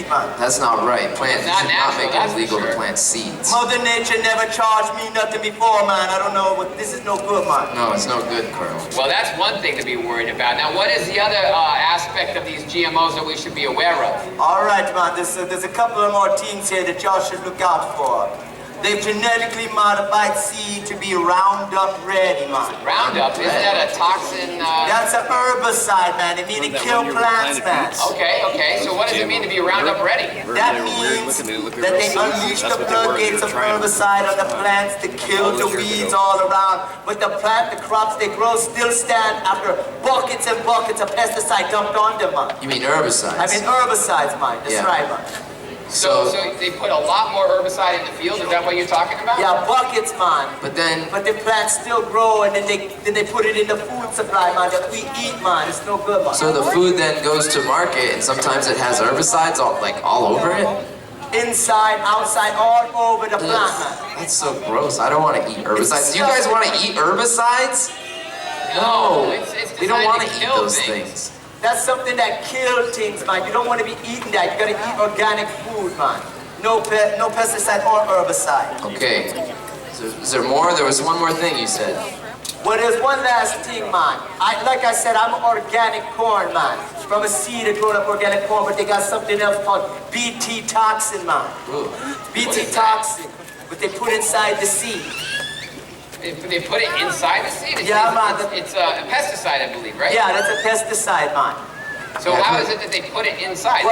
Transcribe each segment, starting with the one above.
man. That's not right. Plant, you It's not should not natural, make that's it illegal for to sure. plant seeds. Mother Nature never charged me nothing before, man. I don't know what this is no good, man. No, it's no good, Colonel. Well, that's one thing to be worried about. Now, what is the other aspect of these GMOs that we should be aware of? All right, man. There's a couple of more things here that y'all should look out for. They've genetically modified seed to be Roundup ready, man. Roundup, isn't that a toxin? That's an herbicide, man. It means to kill plants, man. Okay. So what does it mean to be Roundup ready? That means that they unleash the floodgates of herbicide on the plants to kill the weeds all around. But the crops they grow still stand after buckets and buckets of pesticide dumped on them, man. You mean herbicides? I mean herbicides, man. That's right, man. So they put a lot more herbicide in the field. Is that what you're talking about? Yeah, buckets, man. But the plants still grow, and then they put it in the food supply, man, that we eat, man. It's no good, man. So the food then goes to market, and sometimes it has herbicides all over it? Inside, outside, all over the plant, man. That's so gross. I don't want to eat herbicides. Do you guys want to eat herbicides? No. It's We don't want to designed eat kill those things. That's something that kills things, man. You don't want to be eating that. You gotta eat organic food, man. No pesticide or herbicide. Okay. Is there more? There was one more thing you said. Well, there's one last thing, man. Like I said, I'm organic corn, man. From a seed that grown up organic corn, but they got something else called Bt toxin, man. Ooh. Bt toxin, but they put inside the seed. They put it inside the seed? Yeah, man. It's a pesticide, I believe, right? Yeah, that's a pesticide, man. So how is it that they put it inside?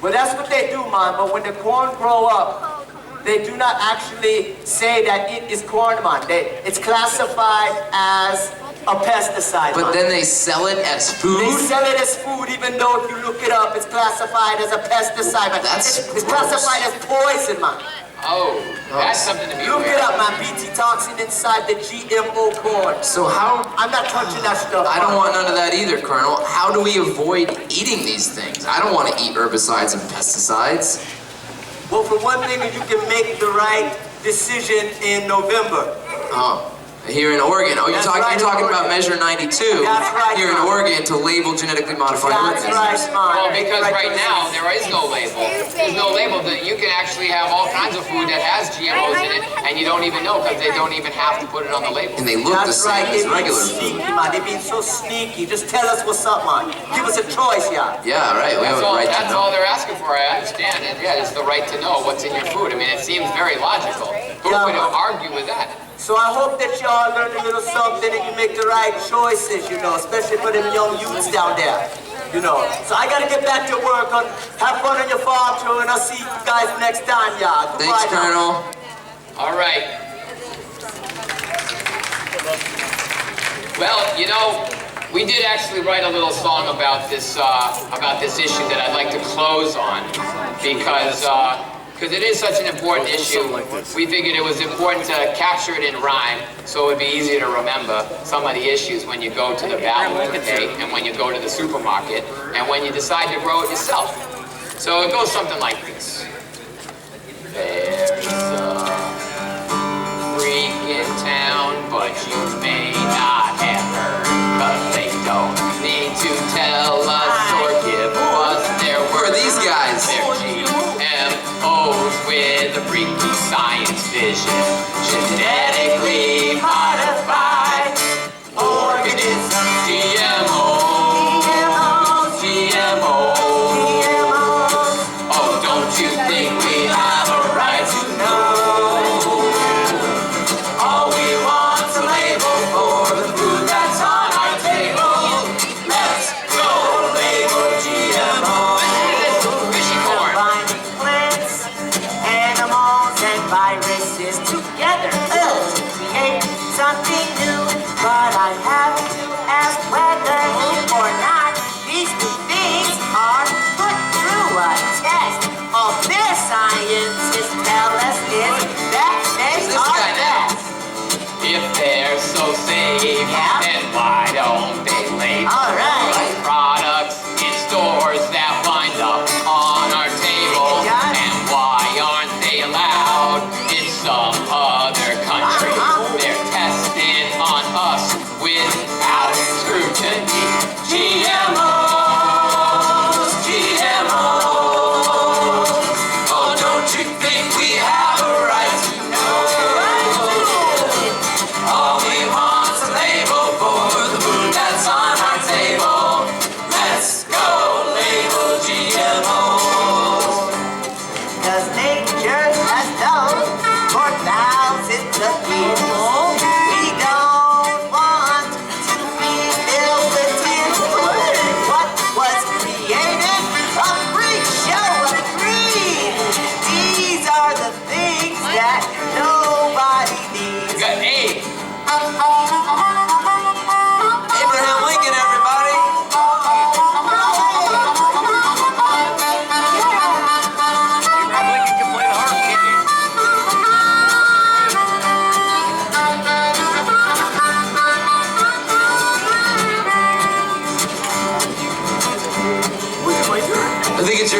Well, that's what they do, man. But when the corn grow up, they do not actually say that it is corn, man. It's classified as a pesticide, But man. then they sell it as food? They sell it as food, even though if you look it up, it's classified as a pesticide, man. It's classified as poison, man. Oh, that's something to be Look aware it up, of. man. Bt toxin inside the GMO corn. So how... I'm not touching that stuff. I don't want none of that either, Colonel. How do we avoid eating these things? I don't want to eat herbicides and pesticides. Well, for one thing, you can make the right decision in November. Oh. Here in Oregon. Oh, you're talking about Measure 92 That's right, here in man. Oregon to label genetically modified That's organisms. right, man. Well, because right now there is no label. There's no label. That you can actually have all kinds of food that has GMOs in it, and you don't even know because they don't even have to put it on the label. And they look the That's same right. as They've been regular sneaky, food. man. They've been so sneaky. Just tell us what's up, man. Give us a choice, yeah. Yeah, right. We have a right to That's know. all they're asking for. I understand it. Yeah, it's the right to know what's in your food. I mean, it seems very logical. Who Yeah, would man. argue with that? So I hope that y'all learn a little something and you make the right choices, you know, especially for them young youths down there, you know. So I gotta get back to work. Have fun on your farm too, and I'll see you guys next time, y'all. Thanks, Colonel. All right. Well, you know, we did actually write a little song about this issue that I'd like to close on because it is such an important issue. We figured it was important to capture it in rhyme so it would be easier to remember some of the issues when you go to the ballot, okay, and when you go to the supermarket, and when you decide to grow it yourself. So it goes something like this. There's a freak in town, but you may not have heard, 'cause they don't need to tell us or give us their Who are these guys? They're GMO'S with a freaky science vision, genetically modified organisms. GMO'S, GMO'S. Oh, don't you think we have a right to know? All we want's a label for the food that's on our table. Let's go label GMO'S. Fishy corn. Combining plants, animals, and viruses together.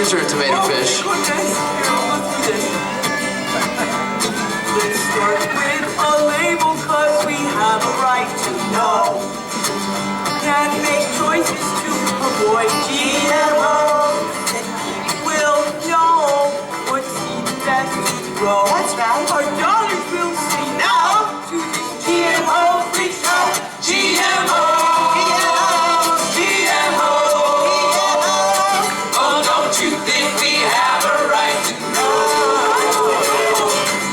your turn, tomato fish. Oh, goodness. Here, let's do this. Let's start with a label, cause we have a right to know. Can make choices to avoid GMOs. And we'll know what seeds best to grow. That's right. Our daughters will say no to this GMO-free stuff. GMO. Don't you think we have a right to know?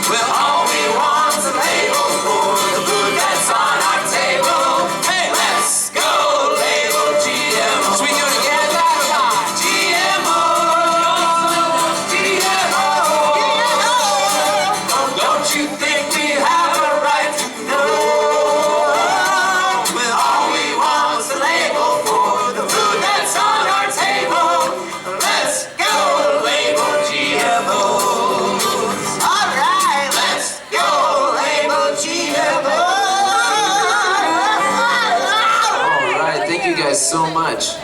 Well, all we want's a label for the food that's on our table. Hey, let's go label GMO. So we do it again last time. GMO. GMO. Oh, don't you think we have a right to know? Well, all we want's a label for the food that's on our table. Let's go label GMOs. All right. Let's go label GMOs. All right, thank you guys so much.